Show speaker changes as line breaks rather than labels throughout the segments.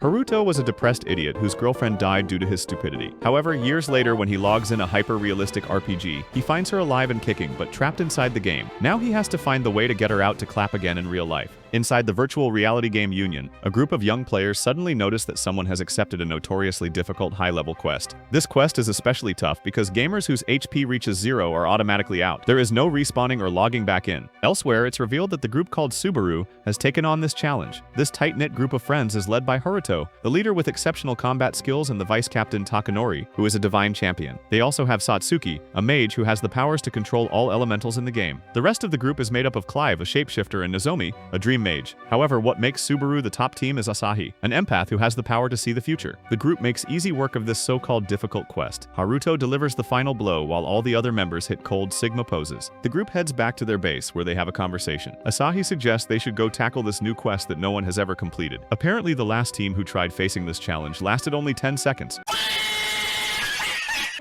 Haruto was a depressed idiot whose girlfriend died due to his stupidity. However, years later when he logs in a hyper-realistic RPG, he finds her alive and kicking but trapped inside the game. Now he has to find the way to get her out to clap again in real life. Inside the virtual reality game Union, a group of young players suddenly notice that someone has accepted a notoriously difficult high-level quest. This quest is especially tough because gamers whose HP reaches 0 are automatically out. There is no respawning or logging back in. Elsewhere, it's revealed that the group called Subaru has taken on this challenge. This tight-knit group of friends is led by Haruto, the leader with exceptional combat skills, and the vice-captain Takanori, who is a divine champion. They also have Satsuki, a mage who has the powers to control all elementals in the game. The rest of the group is made up of Clive, a shapeshifter, and Nozomi, a dream mage. However, what makes Subaru the top team is Asahi, an empath who has the power to see the future. The group makes easy work of this so-called difficult quest. Haruto delivers the final blow while all the other members hit cold Sigma poses. The group heads back to their base where they have a conversation. Asahi suggests they should go tackle this new quest that no one has ever completed. Apparently, the last team who tried facing this challenge lasted only 10 seconds.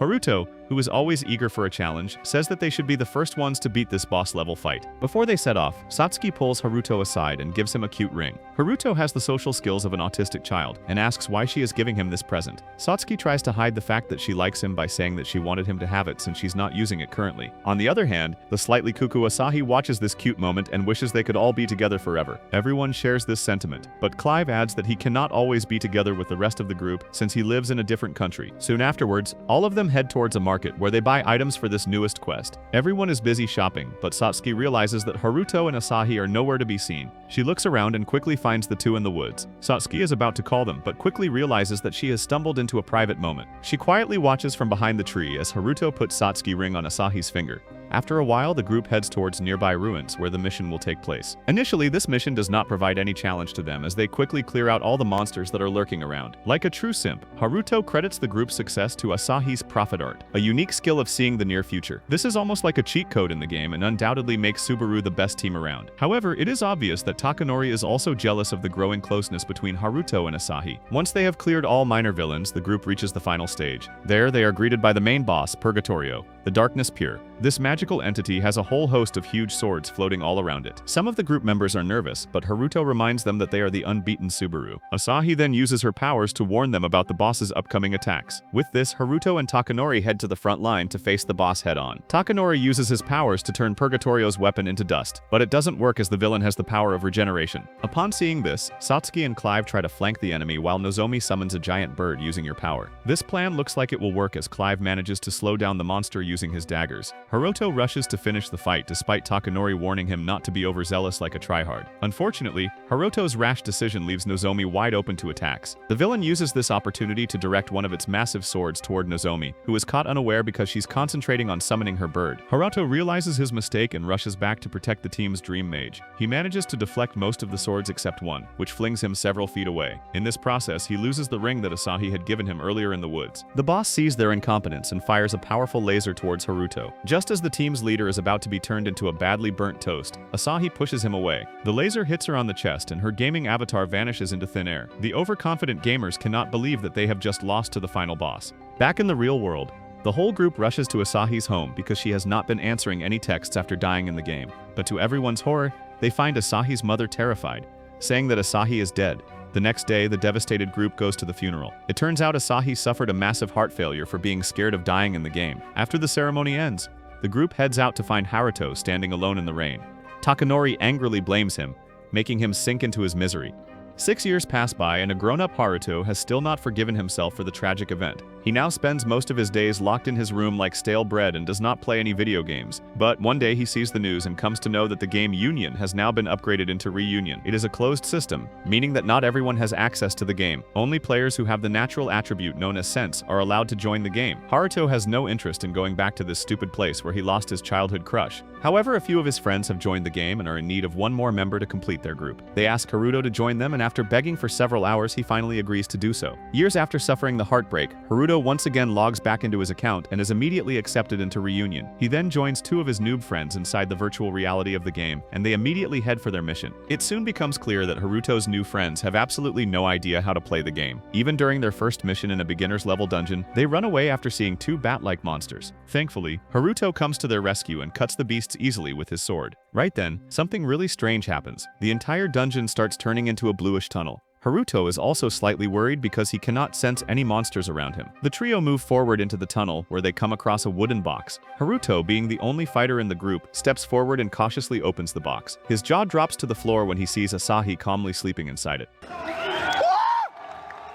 Haruto, who is always eager for a challenge, says that they should be the first ones to beat this boss-level fight. Before they set off, Satsuki pulls Haruto aside and gives him a cute ring. Haruto has the social skills of an autistic child and asks why she is giving him this present. Satsuki tries to hide the fact that she likes him by saying that she wanted him to have it since she's not using it currently. On the other hand, the slightly cuckoo Asahi watches this cute moment and wishes they could all be together forever. Everyone shares this sentiment, but Clive adds that he cannot always be together with the rest of the group since he lives in a different country. Soon afterwards, all of them head towards a market where they buy items for this newest quest. Everyone is busy shopping, but Satsuki realizes that Haruto and Asahi are nowhere to be seen. She looks around and quickly finds the two in the woods. Satsuki is about to call them, but quickly realizes that she has stumbled into a private moment. She quietly watches from behind the tree as Haruto puts Satsuki ring on Asahi's finger. After a while, the group heads towards nearby ruins where the mission will take place. Initially, this mission does not provide any challenge to them as they quickly clear out all the monsters that are lurking around. Like a true simp, Haruto credits the group's success to Asahi's prophet art, a unique skill of seeing the near future. This is almost like a cheat code in the game and undoubtedly makes Subaru the best team around. However, it is obvious that Takanori is also jealous of the growing closeness between Haruto and Asahi. Once they have cleared all minor villains, the group reaches the final stage. There, they are greeted by the main boss, Purgatorio, the Darkness Pure. This magical entity has a whole host of huge swords floating all around it. Some of the group members are nervous, but Haruto reminds them that they are the unbeaten Subaru. Asahi then uses her powers to warn them about the boss's upcoming attacks. With this, Haruto and Takanori head to the front line to face the boss head-on. Takanori uses his powers to turn Purgatorio's weapon into dust, but it doesn't work as the villain has the power of regeneration. Upon seeing this, Satsuki and Clive try to flank the enemy while Nozomi summons a giant bird using your power. This plan looks like it will work as Clive manages to slow down the monster using his daggers. Haruto rushes to finish the fight despite Takanori warning him not to be overzealous like a tryhard. Unfortunately, Haruto's rash decision leaves Nozomi wide open to attacks. The villain uses this opportunity to direct one of its massive swords toward Nozomi, who is caught unaware because she's concentrating on summoning her bird. Haruto realizes his mistake and rushes back to protect the team's dream mage. He manages to deflect most of the swords except one, which flings him several feet away. In this process, he loses the ring that Asahi had given him earlier in the woods. The boss sees their incompetence and fires a powerful laser towards Haruto. Just as the team's leader is about to be turned into a badly burnt toast, Asahi pushes him away. The laser hits her on the chest and her gaming avatar vanishes into thin air. The overconfident gamers cannot believe that they have just lost to the final boss. Back in the real world, the whole group rushes to Asahi's home because she has not been answering any texts after dying in the game. But to everyone's horror, they find Asahi's mother terrified, saying that Asahi is dead. The next day, the devastated group goes to the funeral. It turns out Asahi suffered a massive heart failure for being scared of dying in the game. After the ceremony ends, the group heads out to find Haruto standing alone in the rain. Takanori angrily blames him, making him sink into his misery. 6 years pass by and a grown-up Haruto has still not forgiven himself for the tragic event. He now spends most of his days locked in his room like stale bread and does not play any video games. But one day he sees the news and comes to know that the game Union has now been upgraded into Reunion. It is a closed system, meaning that not everyone has access to the game. Only players who have the natural attribute known as sense are allowed to join the game. Haruto has no interest in going back to this stupid place where he lost his childhood crush. However, a few of his friends have joined the game and are in need of one more member to complete their group. They ask Haruto to join them, and after begging for several hours, he finally agrees to do so. Years after suffering the heartbreak, Haruto once again logs back into his account and is immediately accepted into Reunion. He then joins two of his noob friends inside the virtual reality of the game, and they immediately head for their mission. It soon becomes clear that Haruto's new friends have absolutely no idea how to play the game. Even during their first mission in a beginner's level dungeon, they run away after seeing two bat-like monsters. Thankfully, Haruto comes to their rescue and cuts the beasts easily with his sword. Right then, something really strange happens. The entire dungeon starts turning into a bluish tunnel. Haruto is also slightly worried because he cannot sense any monsters around him. The trio move forward into the tunnel where they come across a wooden box. Haruto, being the only fighter in the group, steps forward and cautiously opens the box. His jaw drops to the floor when he sees Asahi calmly sleeping inside it.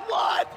What?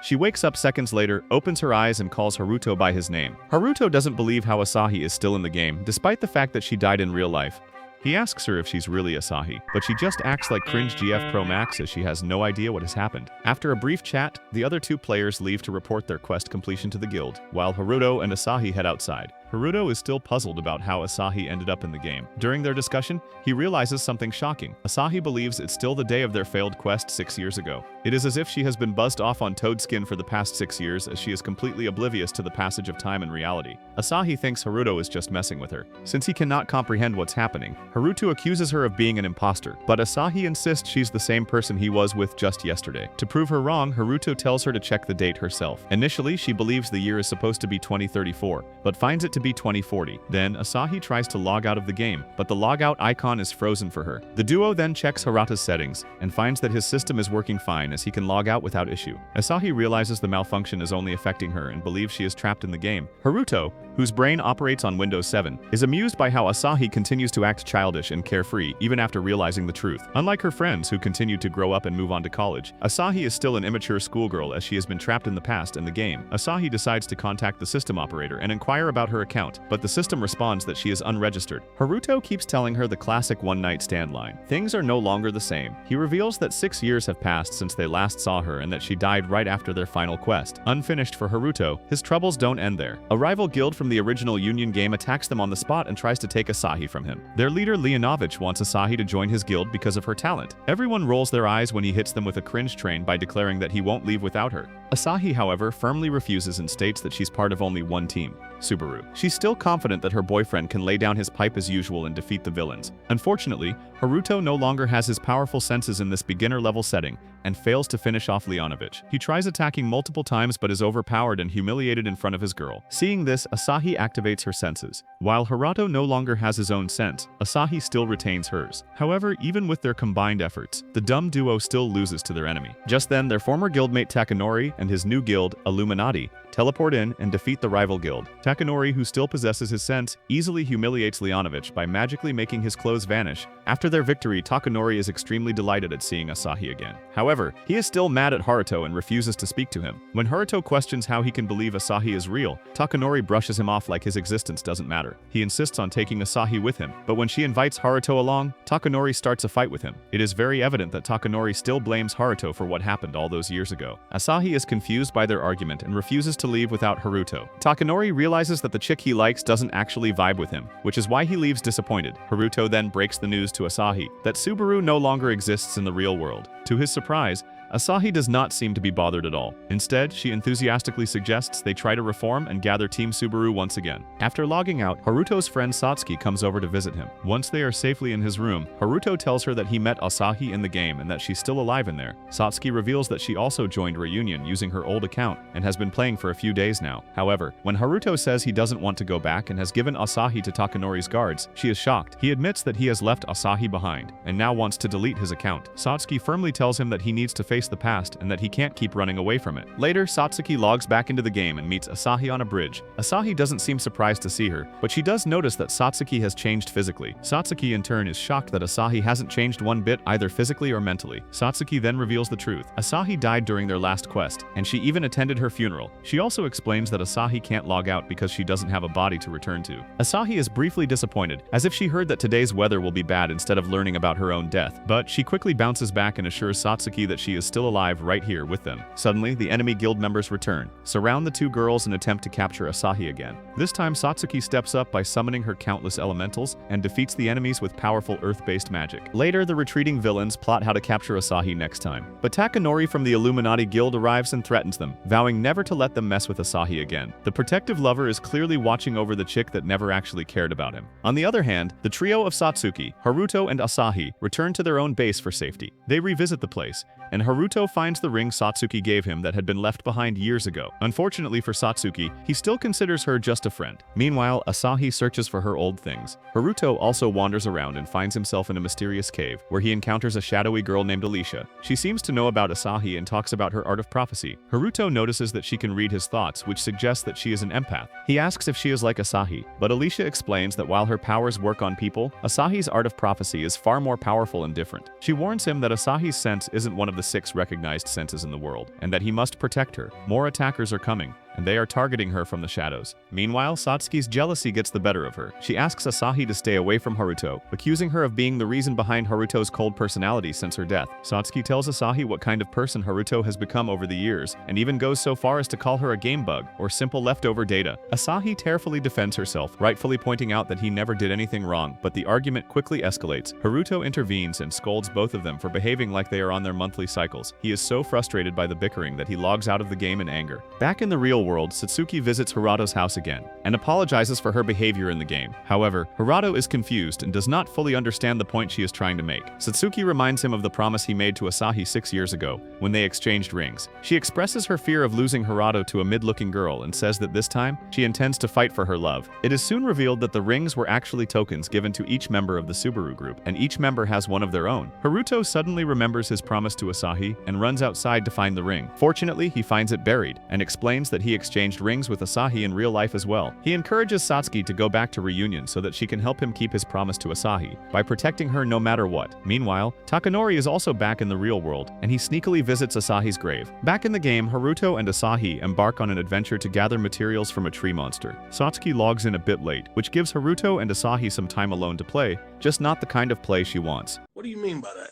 She wakes up seconds later, opens her eyes and calls Haruto by his name. Haruto doesn't believe how Asahi is still in the game, despite the fact that she died in real life. He asks her if she's really Asahi, but she just acts like cringe GF Pro Max as she has no idea what has happened. After a brief chat, the other two players leave to report their quest completion to the guild, while Haruto and Asahi head outside. Haruto is still puzzled about how Asahi ended up in the game. During their discussion, he realizes something shocking. Asahi believes it's still the day of their failed quest 6 years ago. It is as if she has been buzzed off on Toadskin for the past 6 years, as she is completely oblivious to the passage of time and reality. Asahi thinks Haruto is just messing with her. Since he cannot comprehend what's happening, Haruto accuses her of being an imposter, but Asahi insists she's the same person he was with just yesterday. To prove her wrong, Haruto tells her to check the date herself. Initially, she believes the year is supposed to be 2034, but finds it to be 2040. Then, Asahi tries to log out of the game, but the logout icon is frozen for her. The duo then checks Hirata's settings and finds that his system is working fine as he can log out without issue. Asahi realizes the malfunction is only affecting her and believes she is trapped in the game. Haruto, whose brain operates on Windows 7, is amused by how Asahi continues to act childish and carefree even after realizing the truth. Unlike her friends who continue to grow up and move on to college, Asahi is still an immature schoolgirl as she has been trapped in the past in the game. Asahi decides to contact the system operator and inquire about her account, but the system responds that she is unregistered. Haruto keeps telling her the classic one-night stand line. Things are no longer the same. He reveals that 6 years have passed since they last saw her and that she died right after their final quest. Unfinished for Haruto, his troubles don't end there. A rival guild from the original Union game attacks them on the spot and tries to take Asahi from him. Their leader Leonovich wants Asahi to join his guild because of her talent. Everyone rolls their eyes when he hits them with a cringe train by declaring that he won't leave without her. Asahi, however, firmly refuses and states that she's part of only one team, Subaru. She's still confident that her boyfriend can lay down his pipe as usual and defeat the villains. Unfortunately, Haruto no longer has his powerful senses in this beginner-level setting and fails to finish off Leonovich. He tries attacking multiple times but is overpowered and humiliated in front of his girl. Seeing this, Asahi activates her senses. While Haruto no longer has his own sense, Asahi still retains hers. However, even with their combined efforts, the dumb duo still loses to their enemy. Just then, their former guildmate Takanori and his new guild, Illuminati, teleport in and defeat the rival guild. Takanori, who still possesses his sense, easily humiliates Leonovich by magically making his clothes vanish. After their victory, Takanori is extremely delighted at seeing Asahi again. However, he is still mad at Haruto and refuses to speak to him. When Haruto questions how he can believe Asahi is real, Takanori brushes him off like his existence doesn't matter. He insists on taking Asahi with him, but when she invites Haruto along, Takanori starts a fight with him. It is very evident that Takanori still blames Haruto for what happened all those years ago. Asahi is confused by their argument and refuses to leave without Haruto. Takanori realizes that the chick he likes doesn't actually vibe with him, which is why he leaves disappointed. Haruto then breaks the news to Asahi that Subaru no longer exists in the real world. To his surprise, Asahi does not seem to be bothered at all. Instead, she enthusiastically suggests they try to reform and gather Team Subaru once again. After logging out, Haruto's friend Satsuki comes over to visit him. Once they are safely in his room, Haruto tells her that he met Asahi in the game and that she's still alive in there. Satsuki reveals that she also joined Reunion using her old account and has been playing for a few days now. However, when Haruto says he doesn't want to go back and has given Asahi to Takanori's guards, she is shocked. He admits that he has left Asahi behind and now wants to delete his account. Satsuki firmly tells him that he needs to face the past and that he can't keep running away from it. Later, Satsuki logs back into the game and meets Asahi on a bridge. Asahi doesn't seem surprised to see her, but she does notice that Satsuki has changed physically. Satsuki in turn is shocked that Asahi hasn't changed one bit either physically or mentally. Satsuki then reveals the truth. Asahi died during their last quest, and she even attended her funeral. She also explains that Asahi can't log out because she doesn't have a body to return to. Asahi is briefly disappointed, as if she heard that today's weather will be bad instead of learning about her own death, but she quickly bounces back and assures Satsuki that she is still alive right here with them. Suddenly, the enemy guild members return, surround the two girls and attempt to capture Asahi again. This time, Satsuki steps up by summoning her countless elementals and defeats the enemies with powerful earth-based magic. Later, the retreating villains plot how to capture Asahi next time. But Takanori from the Illuminati guild arrives and threatens them, vowing never to let them mess with Asahi again. The protective lover is clearly watching over the chick that never actually cared about him. On the other hand, the trio of Satsuki, Haruto, and Asahi return to their own base for safety. They revisit the place, and Haruto finds the ring Satsuki gave him that had been left behind years ago. Unfortunately for Satsuki, he still considers her just a friend. Meanwhile, Asahi searches for her old things. Haruto also wanders around and finds himself in a mysterious cave, where he encounters a shadowy girl named Alicia. She seems to know about Asahi and talks about her art of prophecy. Haruto notices that she can read his thoughts, which suggests that she is an empath. He asks if she is like Asahi, but Alicia explains that while her powers work on people, Asahi's art of prophecy is far more powerful and different. She warns him that Asahi's sense isn't one of the 6 recognized senses in the world, and that he must protect her. More attackers are coming, and they are targeting her from the shadows. Meanwhile, Satsuki's jealousy gets the better of her. She asks Asahi to stay away from Haruto, accusing her of being the reason behind Haruto's cold personality since her death. Satsuki tells Asahi what kind of person Haruto has become over the years, and even goes so far as to call her a game bug, or simple leftover data. Asahi tearfully defends herself, rightfully pointing out that he never did anything wrong, but the argument quickly escalates. Haruto intervenes and scolds both of them for behaving like they are on their monthly cycles. He is so frustrated by the bickering that he logs out of the game in anger. Back in the real world, Satsuki visits Harato's house again, and apologizes for her behavior in the game. However, Harato is confused and does not fully understand the point she is trying to make. Satsuki reminds him of the promise he made to Asahi 6 years ago, when they exchanged rings. She expresses her fear of losing Harato to a mid-looking girl and says that this time, she intends to fight for her love. It is soon revealed that the rings were actually tokens given to each member of the Subaru group, and each member has one of their own. Haruto suddenly remembers his promise to Asahi and runs outside to find the ring. Fortunately, he finds it buried, and explains that he exchanged rings with Asahi in real life as well. He encourages Satsuki to go back to Reunion so that she can help him keep his promise to Asahi, by protecting her no matter what. Meanwhile, Takanori is also back in the real world, and he sneakily visits Asahi's grave. Back in the game, Haruto and Asahi embark on an adventure to gather materials from a tree monster. Satsuki logs in a bit late, which gives Haruto and Asahi some time alone to play, just not the kind of play she wants.
What do you mean by that?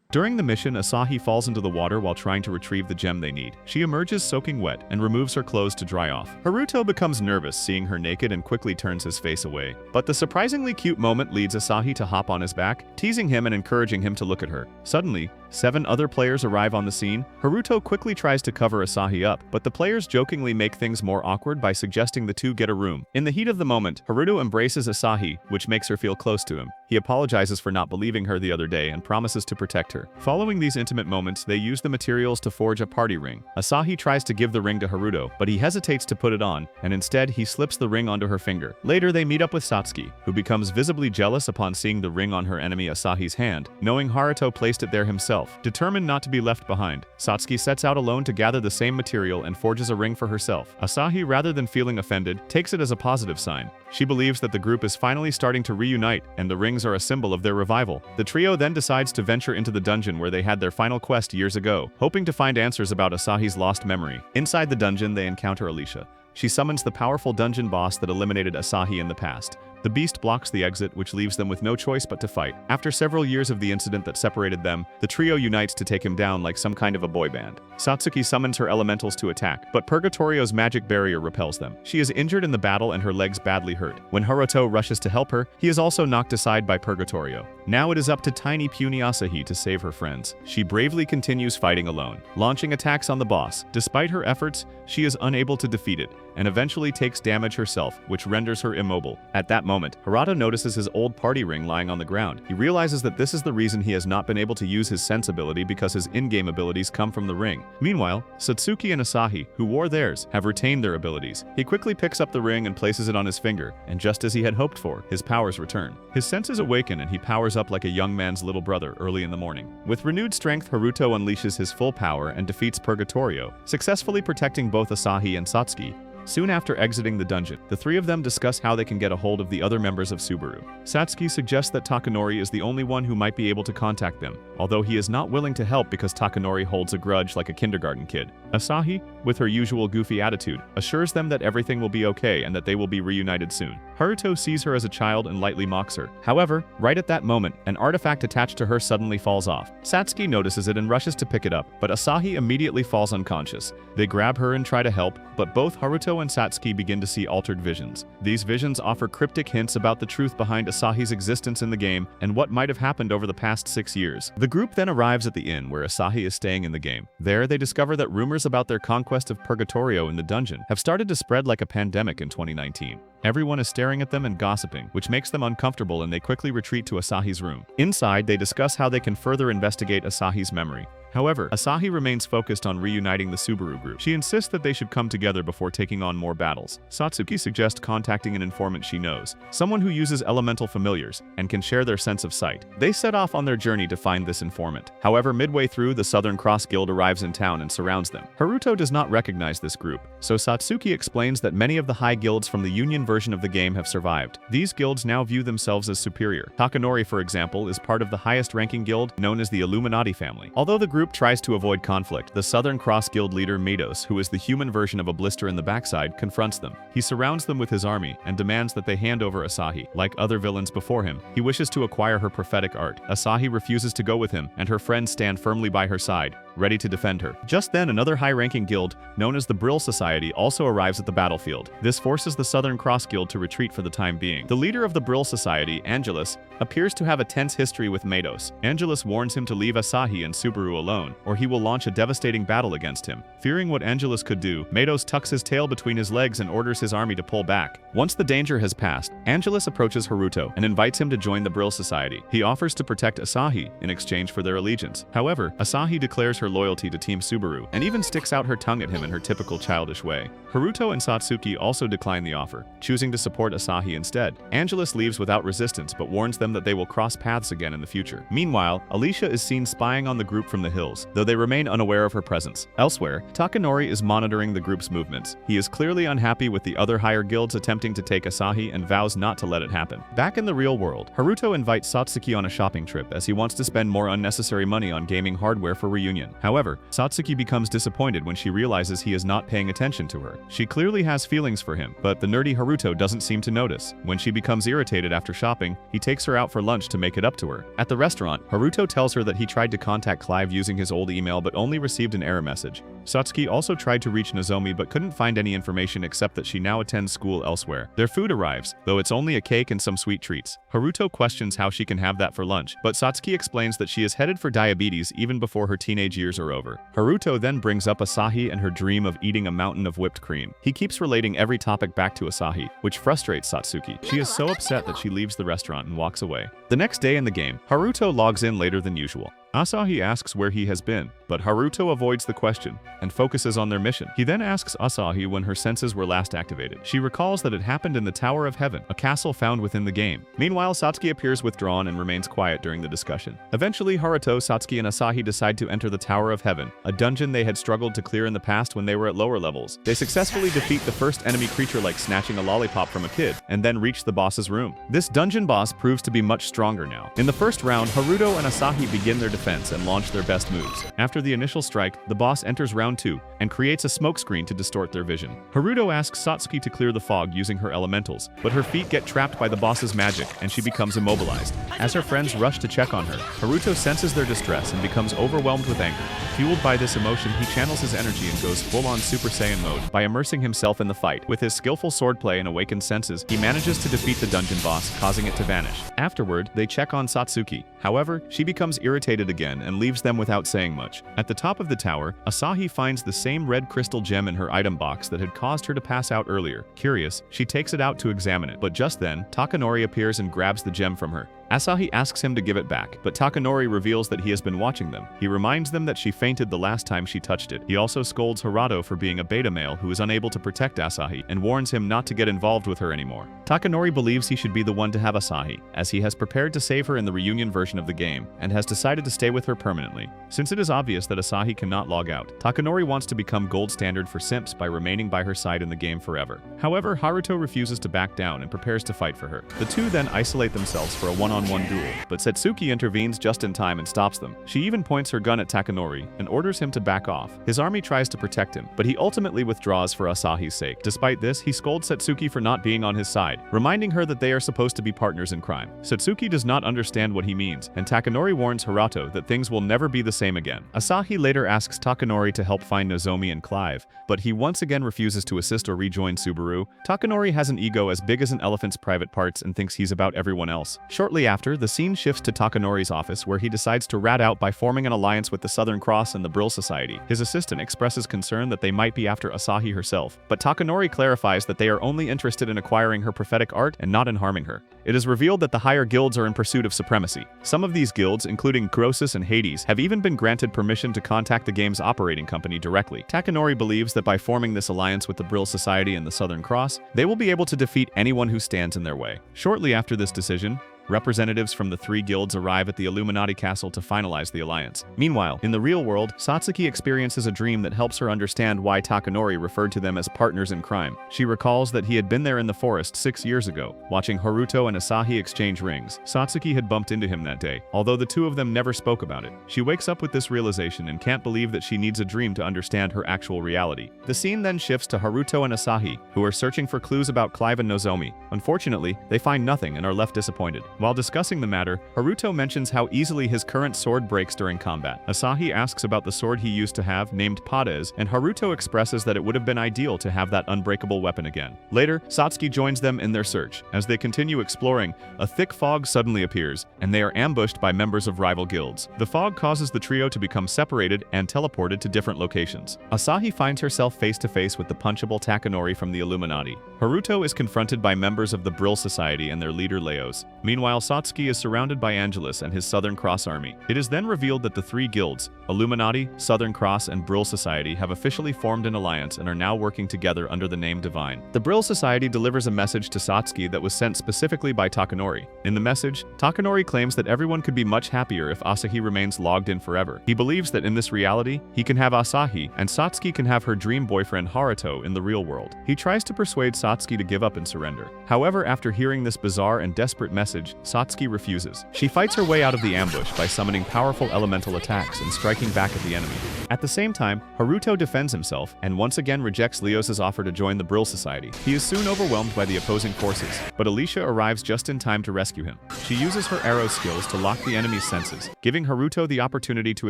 During the mission, Asahi falls into the water while trying to retrieve the gem they need. She emerges soaking wet and removes her clothes to dry off. Haruto becomes nervous seeing her naked and quickly turns his face away. But the surprisingly cute moment leads Asahi to hop on his back, teasing him and encouraging him to look at her. Suddenly, 7 other players arrive on the scene. Haruto quickly tries to cover Asahi up, but the players jokingly make things more awkward by suggesting the two get a room. In the heat of the moment, Haruto embraces Asahi, which makes her feel close to him. He apologizes for not believing her the other day and promises to protect her. Following these intimate moments, they use the materials to forge a party ring. Asahi tries to give the ring to Haruto, but he hesitates to put it on, and instead he slips the ring onto her finger. Later, they meet up with Satsuki, who becomes visibly jealous upon seeing the ring on her enemy Asahi's hand, knowing Haruto placed it there himself. Determined not to be left behind, Satsuki sets out alone to gather the same material and forges a ring for herself. Asahi, rather than feeling offended, takes it as a positive sign. She believes that the group is finally starting to reunite, and the rings are a symbol of their revival. The trio then decides to venture into the dungeon where they had their final quest years ago, hoping to find answers about Asahi's lost memory. Inside the dungeon, they encounter Alicia. She summons the powerful dungeon boss that eliminated Asahi in the past. The beast blocks the exit, which leaves them with no choice but to fight. After several years of the incident that separated them, the trio unites to take him down like some kind of a boy band. Satsuki summons her elementals to attack, but Purgatorio's magic barrier repels them. She is injured in the battle and her legs badly hurt. When Haruto rushes to help her, he is also knocked aside by Purgatorio. Now it is up to tiny puny Asahi to save her friends. She bravely continues fighting alone, launching attacks on the boss. Despite her efforts, she is unable to defeat it, and eventually takes damage herself, which renders her immobile. At that moment, Haruto notices his old party ring lying on the ground. He realizes that this is the reason he has not been able to use his sense ability, because his in-game abilities come from the ring. Meanwhile, Satsuki and Asahi, who wore theirs, have retained their abilities. He quickly picks up the ring and places it on his finger, and just as he had hoped for, his powers return. His senses awaken and he powers up like a young man's little brother early in the morning. With renewed strength, Haruto unleashes his full power and defeats Purgatorio, successfully protecting both Asahi and Satsuki. Soon after exiting the dungeon, the three of them discuss how they can get a hold of the other members of Subaru. Satsuki suggests that Takanori is the only one who might be able to contact them, although he is not willing to help because Takanori holds a grudge like a kindergarten kid. Asahi, with her usual goofy attitude, assures them that everything will be okay and that they will be reunited soon. Haruto sees her as a child and lightly mocks her. However, right at that moment, an artifact attached to her suddenly falls off. Satsuki notices it and rushes to pick it up, but Asahi immediately falls unconscious. They grab her and try to help, but both Haruto and Satsuki begin to see altered visions. These visions offer cryptic hints about the truth behind Asahi's existence in the game and what might have happened over the past 6 years. The group then arrives at the inn where Asahi is staying in the game. There, they discover that rumors about their conquest of Purgatorio in the dungeon have started to spread like a pandemic in 2019. Everyone is staring at them and gossiping, which makes them uncomfortable, and they quickly retreat to Asahi's room. Inside, they discuss how they can further investigate Asahi's memory. However, Asahi remains focused on reuniting the Subaru group. She insists that they should come together before taking on more battles. Satsuki suggests contacting an informant she knows, someone who uses elemental familiars and can share their sense of sight. They set off on their journey to find this informant. However, midway through, the Southern Cross Guild arrives in town and surrounds them. Haruto does not recognize this group, so Satsuki explains that many of the high guilds from the Union version of the game have survived. These guilds now view themselves as superior. Takanori, for example, is part of the highest-ranking guild, known as the Illuminati family. Although the group tries to avoid conflict, the Southern Cross Guild leader Mados, who is the human version of a blister in the backside, confronts them. He surrounds them with his army and demands that they hand over Asahi. Like other villains before him, he wishes to acquire her prophetic art. Asahi refuses to go with him, and her friends stand firmly by her side, ready to defend her. Just then, another high-ranking guild, known as the Brill Society, also arrives at the battlefield. This forces the Southern Cross Guild to retreat for the time being. The leader of the Brill Society, Angelus, appears to have a tense history with Mados. Angelus warns him to leave Asahi and Subaru alone, or he will launch a devastating battle against him. Fearing what Angelus could do, Mados tucks his tail between his legs and orders his army to pull back. Once the danger has passed, Angelus approaches Haruto and invites him to join the Brill Society. He offers to protect Asahi in exchange for their allegiance. However, Asahi declares her loyalty to Team Subaru and even sticks out her tongue at him in her typical childish way. Haruto and Satsuki also decline the offer, choosing to support Asahi instead. Angelus leaves without resistance but warns them that they will cross paths again in the future. Meanwhile, Alicia is seen spying on the group from the hills, though they remain unaware of her presence. Elsewhere, Takanori is monitoring the group's movements. He is clearly unhappy with the other higher guilds attempting to take Asahi and vows not to let it happen. Back in the real world, Haruto invites Satsuki on a shopping trip as he wants to spend more unnecessary money on gaming hardware for reunion. However, Satsuki becomes disappointed when she realizes he is not paying attention to her. She clearly has feelings for him, but the nerdy Haruto doesn't seem to notice. When she becomes irritated after shopping, he takes her out for lunch to make it up to her. At the restaurant, Haruto tells her that he tried to contact Clive using his old email but only received an error message. Satsuki also tried to reach Nozomi but couldn't find any information except that she now attends school elsewhere. Their food arrives, though it's only a cake and some sweet treats. Haruto questions how she can have that for lunch, but Satsuki explains that she is headed for diabetes even before her teenage years are over. Haruto then brings up Asahi and her dream of eating a mountain of whipped cream. He keeps relating every topic back to Asahi, which frustrates Satsuki. She is so upset that she leaves the restaurant and walks away. The next day in the game, Haruto logs in later than usual. Asahi asks where he has been, but Haruto avoids the question and focuses on their mission. He then asks Asahi when her senses were last activated. She recalls that it happened in the Tower of Heaven, a castle found within the game. Meanwhile, Satsuki appears withdrawn and remains quiet during the discussion. Eventually, Haruto, Satsuki, and Asahi decide to enter the Tower of Heaven, a dungeon they had struggled to clear in the past when they were at lower levels. They successfully defeat the first enemy creature like snatching a lollipop from a kid, and then reach the boss's room. This dungeon boss proves to be much stronger now. In the first round, Haruto and Asahi begin their defense and launch their best moves. After the initial strike, the boss enters round 2 and creates a smokescreen to distort their vision. Haruto asks Satsuki to clear the fog using her elementals, but her feet get trapped by the boss's magic and she becomes immobilized. As her friends rush to check on her, Haruto senses their distress and becomes overwhelmed with anger. Fueled by this emotion, he channels his energy and goes full-on Super Saiyan mode by immersing himself in the fight. With his skillful swordplay and awakened senses, he manages to defeat the dungeon boss, causing it to vanish. Afterward, they check on Satsuki. However, she becomes irritated again and leaves them without saying much. At the top of the tower, Asahi finds the same red crystal gem in her item box that had caused her to pass out earlier. Curious, she takes it out to examine it, but just then, Takanori appears and grabs the gem from her. Asahi asks him to give it back, but Takanori reveals that he has been watching them. He reminds them that she fainted the last time she touched it. He also scolds Haruto for being a beta male who is unable to protect Asahi and warns him not to get involved with her anymore. Takanori believes he should be the one to have Asahi, as he has prepared to save her in the reunion version of the game and has decided to stay with her permanently. Since it is obvious that Asahi cannot log out, Takanori wants to become gold standard for simps by remaining by her side in the game forever. However, Haruto refuses to back down and prepares to fight for her. The two then isolate themselves for a one-on-one duel, but Satsuki intervenes just in time and stops them. She even points her gun at Takanori and orders him to back off. His army tries to protect him, but he ultimately withdraws for Asahi's sake. Despite this, he scolds Satsuki for not being on his side, reminding her that they are supposed to be partners in crime. Satsuki does not understand what he means, and Takanori warns Haruto that things will never be the same again. Asahi later asks Takanori to help find Nozomi and Clive, but he once again refuses to assist or rejoin Subaru. Takanori has an ego as big as an elephant's private parts and thinks he's about everyone else. Shortly after, the scene shifts to Takanori's office where he decides to rat out by forming an alliance with the Southern Cross and the Brill Society. His assistant expresses concern that they might be after Asahi herself, but Takanori clarifies that they are only interested in acquiring her prophetic art and not in harming her. It is revealed that the higher guilds are in pursuit of supremacy. Some of these guilds, including Croesus and Hades, have even been granted permission to contact the game's operating company directly. Takanori believes that by forming this alliance with the Brill Society and the Southern Cross, they will be able to defeat anyone who stands in their way. Shortly after this decision, representatives from the three guilds arrive at the Illuminati castle to finalize the alliance. Meanwhile, in the real world, Satsuki experiences a dream that helps her understand why Takanori referred to them as partners in crime. She recalls that he had been there in the forest 6 years ago, watching Haruto and Asahi exchange rings. Satsuki had bumped into him that day, although the two of them never spoke about it. She wakes up with this realization and can't believe that she needs a dream to understand her actual reality. The scene then shifts to Haruto and Asahi, who are searching for clues about Clive and Nozomi. Unfortunately, they find nothing and are left disappointed. While discussing the matter, Haruto mentions how easily his current sword breaks during combat. Asahi asks about the sword he used to have, named Pades, and Haruto expresses that it would have been ideal to have that unbreakable weapon again. Later, Satsuki joins them in their search. As they continue exploring, a thick fog suddenly appears, and they are ambushed by members of rival guilds. The fog causes the trio to become separated and teleported to different locations. Asahi finds herself face to face with the punchable Takanori from the Illuminati. Haruto is confronted by members of the Brill Society and their leader Leos. Meanwhile, Satsuki is surrounded by Angelus and his Southern Cross army. It is then revealed that the three guilds, Illuminati, Southern Cross, and Brill Society, have officially formed an alliance and are now working together under the name Divine. The Brill Society delivers a message to Satsuki that was sent specifically by Takanori. In the message, Takanori claims that everyone could be much happier if Asahi remains logged in forever. He believes that in this reality, he can have Asahi, and Satsuki can have her dream boyfriend Haruto in the real world. He tries to persuade Satsuki to give up and surrender. However, after hearing this bizarre and desperate message, Satsuki refuses. She fights her way out of the ambush by summoning powerful elemental attacks and striking back at the enemy. At the same time, Haruto defends himself and once again rejects Leos' offer to join the Brill Society. He is soon overwhelmed by the opposing forces, but Alicia arrives just in time to rescue him. She uses her arrow skills to lock the enemy's senses, giving Haruto the opportunity to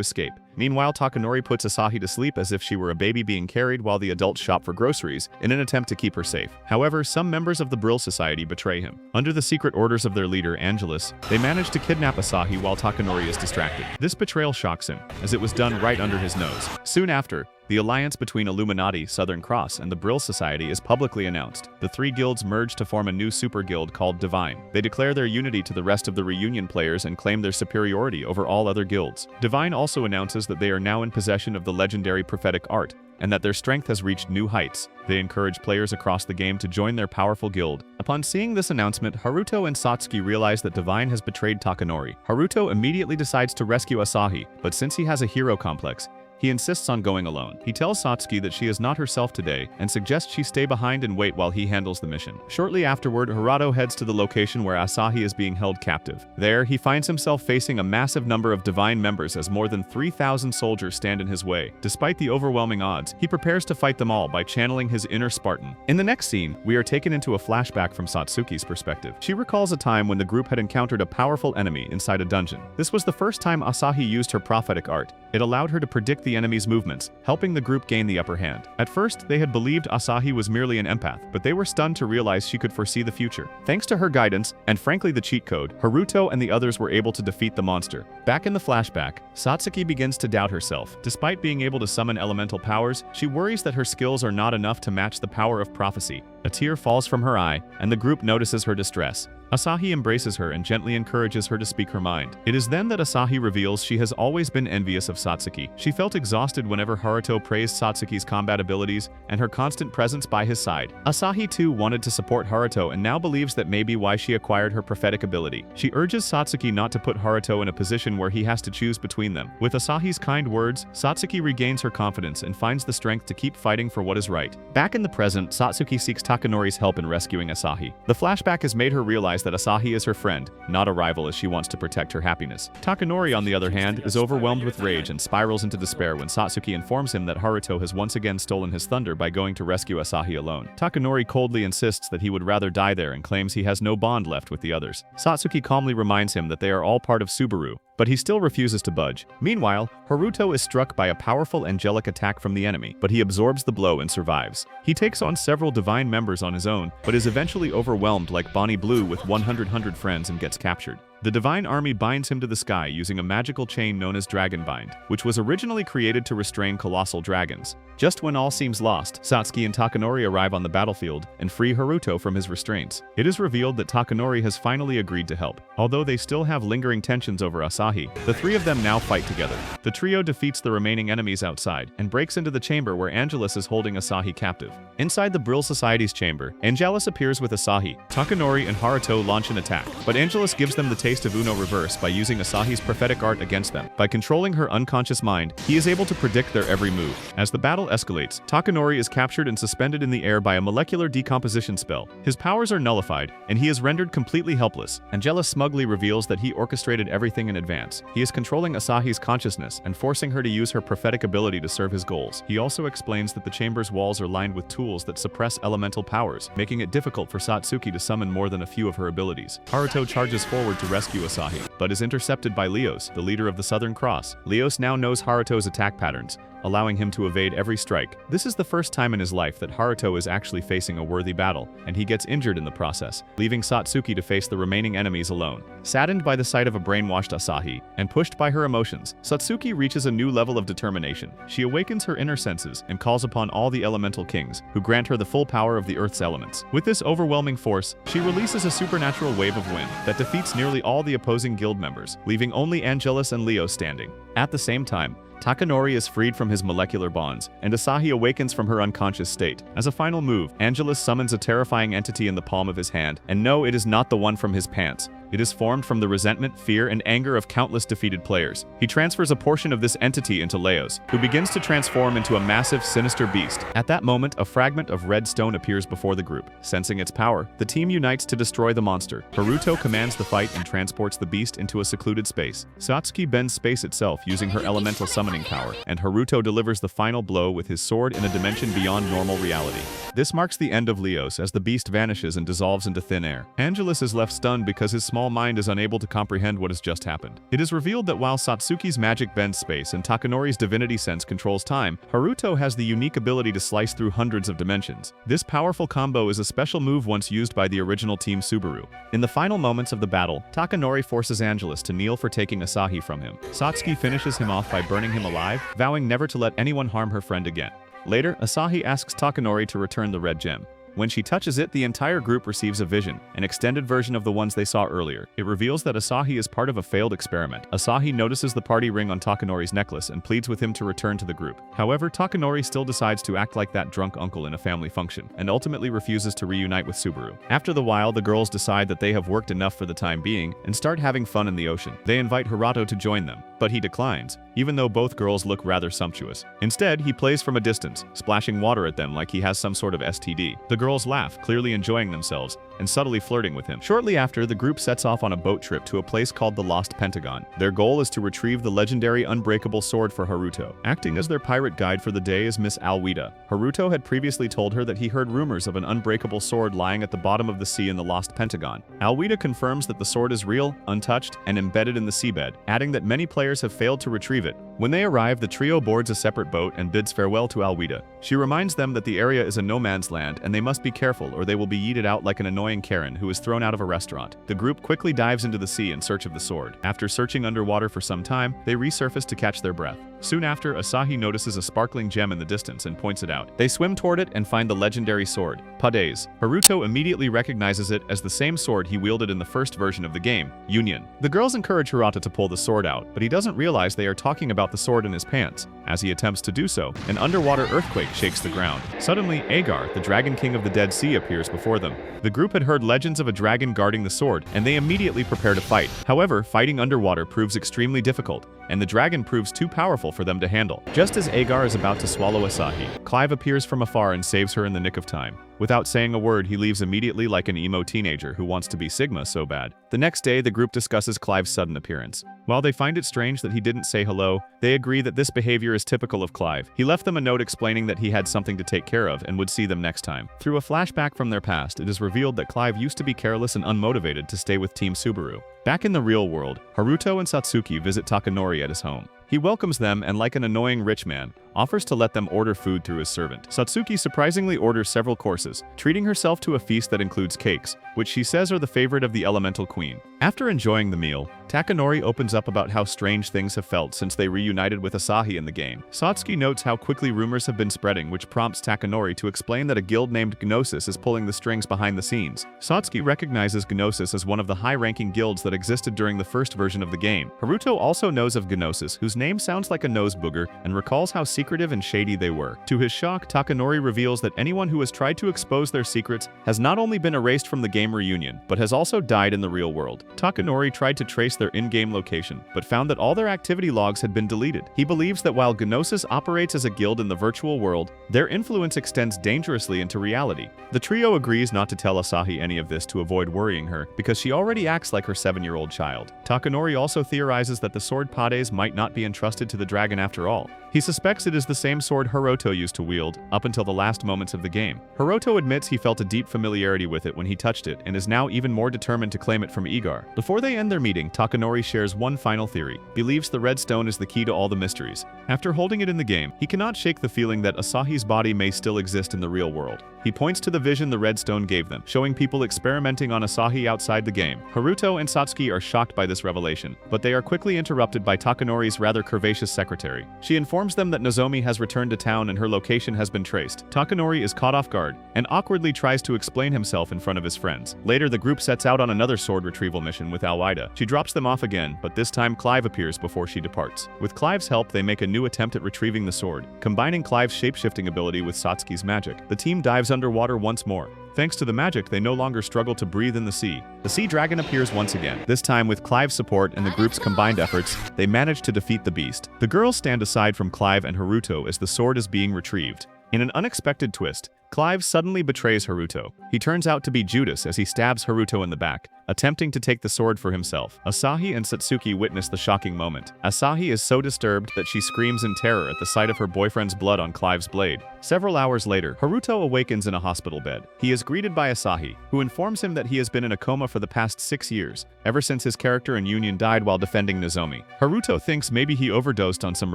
escape. Meanwhile, Takanori puts Asahi to sleep as if she were a baby being carried while the adults shop for groceries in an attempt to keep her safe. However, some members of the Brill Society betray him. Under the secret orders of their leader, Angelus, they manage to kidnap Asahi while Takanori is distracted. This betrayal shocks him, as it was done right under his nose. Soon after, the alliance between Illuminati, Southern Cross, and the Brill Society is publicly announced. The three guilds merge to form a new super guild called Divine. They declare their unity to the rest of the reunion players and claim their superiority over all other guilds. Divine also announces that they are now in possession of the legendary prophetic art, and that their strength has reached new heights. They encourage players across the game to join their powerful guild. Upon seeing this announcement, Haruto and Satsuki realize that Divine has betrayed Takanori. Haruto immediately decides to rescue Asahi, but since he has a hero complex, he insists on going alone. He tells Satsuki that she is not herself today and suggests she stay behind and wait while he handles the mission. Shortly afterward, Haruto heads to the location where Asahi is being held captive. There, he finds himself facing a massive number of Divine members as more than 3,000 soldiers stand in his way. Despite the overwhelming odds, he prepares to fight them all by channeling his inner Spartan. In the next scene, we are taken into a flashback from Satsuki's perspective. She recalls a time when the group had encountered a powerful enemy inside a dungeon. This was the first time Asahi used her prophetic art. It allowed her to predict the enemy's movements, helping the group gain the upper hand. At first, they had believed Asahi was merely an empath, but they were stunned to realize she could foresee the future. Thanks to her guidance, and frankly the cheat code, Haruto and the others were able to defeat the monster. Back in the flashback, Satsuki begins to doubt herself. Despite being able to summon elemental powers, she worries that her skills are not enough to match the power of prophecy. A tear falls from her eye, and the group notices her distress. Asahi embraces her and gently encourages her to speak her mind. It is then that Asahi reveals she has always been envious of Satsuki. She felt exhausted whenever Haruto praised Satsuki's combat abilities and her constant presence by his side. Asahi too wanted to support Haruto and now believes that may be why she acquired her prophetic ability. She urges Satsuki not to put Haruto in a position where he has to choose between them. With Asahi's kind words, Satsuki regains her confidence and finds the strength to keep fighting for what is right. Back in the present, Satsuki seeks Takanori's help in rescuing Asahi. The flashback has made her realize that Asahi is her friend, not a rival, as she wants to protect her happiness. Takanori, on the other hand, is overwhelmed with rage and spirals into despair when Satsuki informs him that Haruto has once again stolen his thunder by going to rescue Asahi alone. Takanori coldly insists that he would rather die there and claims he has no bond left with the others. Satsuki calmly reminds him that they are all part of Subaru, but he still refuses to budge. Meanwhile, Haruto is struck by a powerful angelic attack from the enemy, but he absorbs the blow and survives. He takes on several Divine members on his own, but is eventually overwhelmed like Bonnie Blue with 100 friends and gets captured. The Divine Army binds him to the sky using a magical chain known as Dragon Bind, which was originally created to restrain colossal dragons. Just when all seems lost, Satsuki and Takanori arrive on the battlefield and free Haruto from his restraints. It is revealed that Takanori has finally agreed to help. Although they still have lingering tensions over Asahi, the three of them now fight together. The trio defeats the remaining enemies outside and breaks into the chamber where Angelus is holding Asahi captive. Inside the Brill Society's chamber, Angelus appears with Asahi. Takanori and Haruto launch an attack, but Angelus gives them the taste of Uno reverse by using Asahi's prophetic art against them. By controlling her unconscious mind, he is able to predict their every move. As the battle escalates, Takanori is captured and suspended in the air by a molecular decomposition spell. His powers are nullified, and he is rendered completely helpless. Angelus smugly reveals that he orchestrated everything in advance. He is controlling Asahi's consciousness and forcing her to use her prophetic ability to serve his goals. He also explains that the chamber's walls are lined with tools that suppress elemental powers, making it difficult for Satsuki to summon more than a few of her abilities. Haruto charges forward to rescue Asahi, but is intercepted by Leos, the leader of the Southern Cross. Leos now knows Haruto's attack patterns, allowing him to evade every strike. This is the first time in his life that Haruto is actually facing a worthy battle, and he gets injured in the process, leaving Satsuki to face the remaining enemies alone. Saddened by the sight of a brainwashed Asahi, and pushed by her emotions, Satsuki reaches a new level of determination. She awakens her inner senses and calls upon all the elemental kings, who grant her the full power of the Earth's elements. With this overwhelming force, she releases a supernatural wave of wind that defeats nearly all the opposing guild members, leaving only Angelus and Leo standing. At the same time, Takanori is freed from his molecular bonds, and Asahi awakens from her unconscious state. As a final move, Angelus summons a terrifying entity in the palm of his hand, and no, it is not the one from his pants. It is formed from the resentment, fear, and anger of countless defeated players. He transfers a portion of this entity into Leos, who begins to transform into a massive, sinister beast. At that moment, a fragment of red stone appears before the group. Sensing its power, the team unites to destroy the monster. Haruto commands the fight and transports the beast into a secluded space. Satsuki bends space itself using her elemental summoning power, and Haruto delivers the final blow with his sword in a dimension beyond normal reality. This marks the end of Leos as the beast vanishes and dissolves into thin air. Angelus is left stunned because his small mind is unable to comprehend what has just happened. It is revealed that while Satsuki's magic bends space and Takanori's divinity sense controls time, Haruto has the unique ability to slice through hundreds of dimensions. This powerful combo is a special move once used by the original Team Subaru. In the final moments of the battle, Takanori forces Angelus to kneel for taking Asahi from him. Satsuki finishes him off by burning him alive, vowing never to let anyone harm her friend again. Later, Asahi asks Takanori to return the red gem. When she touches it, the entire group receives a vision, an extended version of the ones they saw earlier. It reveals that Asahi is part of a failed experiment. Asahi notices the party ring on Takanori's necklace and pleads with him to return to the group. However, Takanori still decides to act like that drunk uncle in a family function, and ultimately refuses to reunite with Subaru. After the while, the girls decide that they have worked enough for the time being, and start having fun in the ocean. They invite Haruto to join them, but he declines, even though both girls look rather sumptuous. Instead, he plays from a distance, splashing water at them like he has some sort of STD. The girls laugh, clearly enjoying themselves, and subtly flirting with him. Shortly after, the group sets off on a boat trip to a place called the Lost Pentagon. Their goal is to retrieve the legendary unbreakable sword for Haruto. Acting as their pirate guide for the day is Miss Alwida. Haruto had previously told her that he heard rumors of an unbreakable sword lying at the bottom of the sea in the Lost Pentagon. Alwida confirms that the sword is real, untouched, and embedded in the seabed, adding that many players have failed to retrieve it. When they arrive, the trio boards a separate boat and bids farewell to Alwida. She reminds them that the area is a no man's land and they must be careful or they will be yeeted out like an annoying Karen who is thrown out of a restaurant. The group quickly dives into the sea in search of the sword. After searching underwater for some time, they resurface to catch their breath. Soon after, Asahi notices a sparkling gem in the distance and points it out. They swim toward it and find the legendary sword, Pades. Haruto immediately recognizes it as the same sword he wielded in the first version of the game, Union. The girls encourage Haruto to pull the sword out, but he doesn't realize they are talking about the sword in his pants. As he attempts to do so, an underwater earthquake shakes the ground. Suddenly, Agar, the Dragon King of the Dead Sea, appears before them. The group had heard legends of a dragon guarding the sword, and they immediately prepare to fight. However, fighting underwater proves extremely difficult, and the dragon proves too powerful for them to handle. Just as Agar is about to swallow Asahi, Clive appears from afar and saves her in the nick of time. Without saying a word, he leaves immediately like an emo teenager who wants to be Sigma so bad. The next day, the group discusses Clive's sudden appearance. While they find it strange that he didn't say hello, they agree that this behavior is typical of Clive. He left them a note explaining that he had something to take care of and would see them next time. Through a flashback from their past, it is revealed that Clive used to be careless and unmotivated to stay with Team Subaru. Back in the real world, Haruto and Satsuki visit Takanori at his home. He welcomes them and, like an annoying rich man, offers to let them order food through his servant. Satsuki surprisingly orders several courses, treating herself to a feast that includes cakes, which she says are the favorite of the Elemental Queen. After enjoying the meal, Takanori opens up about how strange things have felt since they reunited with Asahi in the game. Satsuki notes how quickly rumors have been spreading, which prompts Takanori to explain that a guild named Gnosis is pulling the strings behind the scenes. Satsuki recognizes Gnosis as one of the high-ranking guilds that existed during the first version of the game. Haruto also knows of Gnosis, whose name sounds like a nose booger, and recalls how secretive and shady they were. To his shock, Takanori reveals that anyone who has tried to expose their secrets has not only been erased from the game reunion, but has also died in the real world. Takanori tried to trace their in-game location, but found that all their activity logs had been deleted. He believes that while Gnosis operates as a guild in the virtual world, their influence extends dangerously into reality. The trio agrees not to tell Asahi any of this to avoid worrying her, because she already acts like her 7-year-old child. Takanori also theorizes that the sword Pades might not be entrusted to the dragon after all. He suspects it is the same sword Haruto used to wield, up until the last moments of the game. Haruto admits he felt a deep familiarity with it when he touched it, and is now even more determined to claim it from Igar. Before they end their meeting, Takanori shares one final theory, believes the red stone is the key to all the mysteries. After holding it in the game, he cannot shake the feeling that Asahi's body may still exist in the real world. He points to the vision the red stone gave them, showing people experimenting on Asahi outside the game. Haruto and Satsuki are shocked by this revelation, but they are quickly interrupted by Takanori's rather curvaceous secretary. She informs them that Nozomi has returned to town and her location has been traced. Takanori is caught off guard, and awkwardly tries to explain himself in front of his friends. Later, the group sets out on another sword retrieval mission with Alwida. She drops them off again, but this time Clive appears before she departs. With Clive's help, they make a new attempt at retrieving the sword. Combining Clive's shapeshifting ability with Satsuki's magic, the team dives underwater once more. Thanks to the magic, they no longer struggle to breathe in the sea. The sea dragon appears once again. This time, with Clive's support and the group's combined efforts, they manage to defeat the beast. The girls stand aside from Clive and Haruto as the sword is being retrieved. In an unexpected twist, Clive suddenly betrays Haruto. He turns out to be Judas as he stabs Haruto in the back, attempting to take the sword for himself. Asahi and Satsuki witness the shocking moment. Asahi is so disturbed that she screams in terror at the sight of her boyfriend's blood on Clive's blade. Several hours later, Haruto awakens in a hospital bed. He is greeted by Asahi, who informs him that he has been in a coma for the past 6 years, ever since his character in Union died while defending Nozomi. Haruto thinks maybe he overdosed on some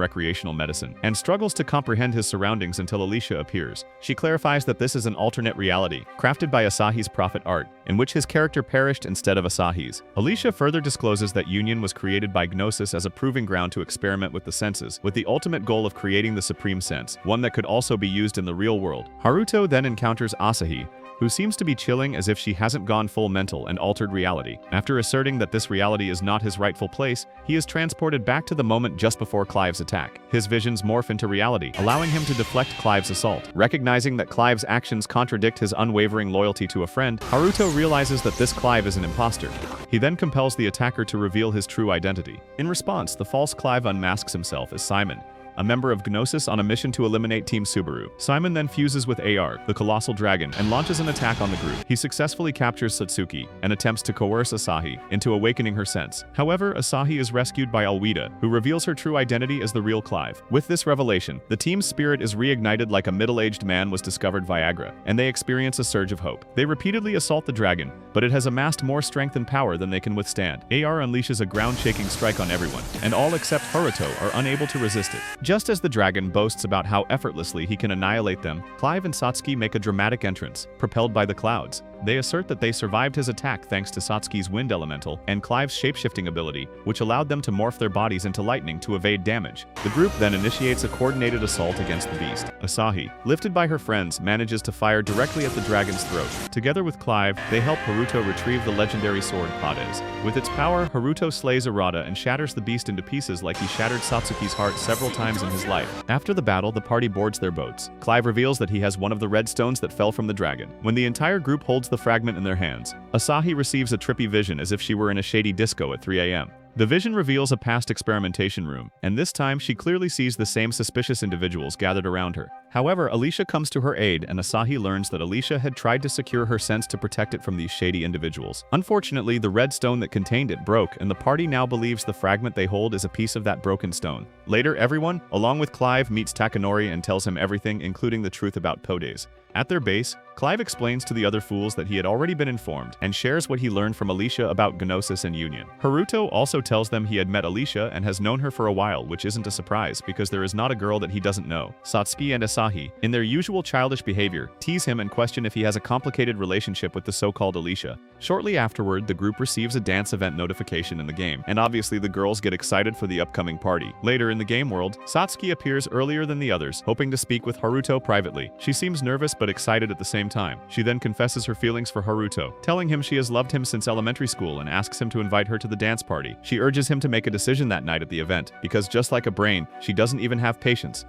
recreational medicine, and struggles to comprehend his surroundings until Alicia appears. She clarifies that this is an alternate reality, crafted by Asahi's prophet art, in which his character perished instead of Asahi's. Alicia further discloses that Union was created by Gnosis as a proving ground to experiment with the senses, with the ultimate goal of creating the supreme sense, one that could also be used in the real world. Haruto then encounters Asahi, who seems to be chilling as if she hasn't gone full mental and altered reality. After asserting that this reality is not his rightful place, he is transported back to the moment just before Clive's attack. His visions morph into reality, allowing him to deflect Clive's assault. Recognizing that Clive's actions contradict his unwavering loyalty to a friend, Haruto realizes that this Clive is an imposter. He then compels the attacker to reveal his true identity. In response, the false Clive unmasks himself as Simon, a member of Gnosis on a mission to eliminate Team Subaru. Simon then fuses with AR, the colossal dragon, and launches an attack on the group. He successfully captures Satsuki and attempts to coerce Asahi into awakening her sense. However, Asahi is rescued by Alwida, who reveals her true identity as the real Clive. With this revelation, the team's spirit is reignited like a middle-aged man was discovered Viagra, and they experience a surge of hope. They repeatedly assault the dragon, but it has amassed more strength and power than they can withstand. AR unleashes a ground-shaking strike on everyone, and all except Haruto are unable to resist it. Just as the dragon boasts about how effortlessly he can annihilate them, Clive and Satsuki make a dramatic entrance, propelled by the clouds. They assert that they survived his attack thanks to Satsuki's wind elemental and Clive's shapeshifting ability, which allowed them to morph their bodies into lightning to evade damage. The group then initiates a coordinated assault against the beast. Asahi, lifted by her friends, manages to fire directly at the dragon's throat. Together with Clive, they help Haruto retrieve the legendary sword Pades. With its power, Haruto slays Arata and shatters the beast into pieces like he shattered Satsuki's heart several times in his life. After the battle, the party boards their boats. Clive reveals that he has one of the red stones that fell from the dragon. When the entire group holds the fragment in their hands, Asahi receives a trippy vision as if she were in a shady disco at 3 a.m. The vision reveals a past experimentation room, and this time she clearly sees the same suspicious individuals gathered around her. However, Alicia comes to her aid, and Asahi learns that Alicia had tried to secure her sense to protect it from these shady individuals. Unfortunately, the red stone that contained it broke, and the party now believes the fragment they hold is a piece of that broken stone. Later, everyone, along with Clive, meets Takanori and tells him everything, including the truth about Pades. At their base, Clive explains to the other fools that he had already been informed, and shares what he learned from Alicia about Gnosis and Union. Haruto also tells them he had met Alicia and has known her for a while, which isn't a surprise because there is not a girl that he doesn't know. Satsuki and Asahi, in their usual childish behavior, tease him and question if he has a complicated relationship with the so-called Alicia. Shortly afterward, the group receives a dance event notification in the game, and obviously the girls get excited for the upcoming party. Later in the game world, Satsuki appears earlier than the others, hoping to speak with Haruto privately. She seems nervous but excited at the same time. She then confesses her feelings for Haruto, telling him she has loved him since elementary school and asks him to invite her to the dance party. She urges him to make a decision that night at the event, because just like a brain, she doesn't even have patience.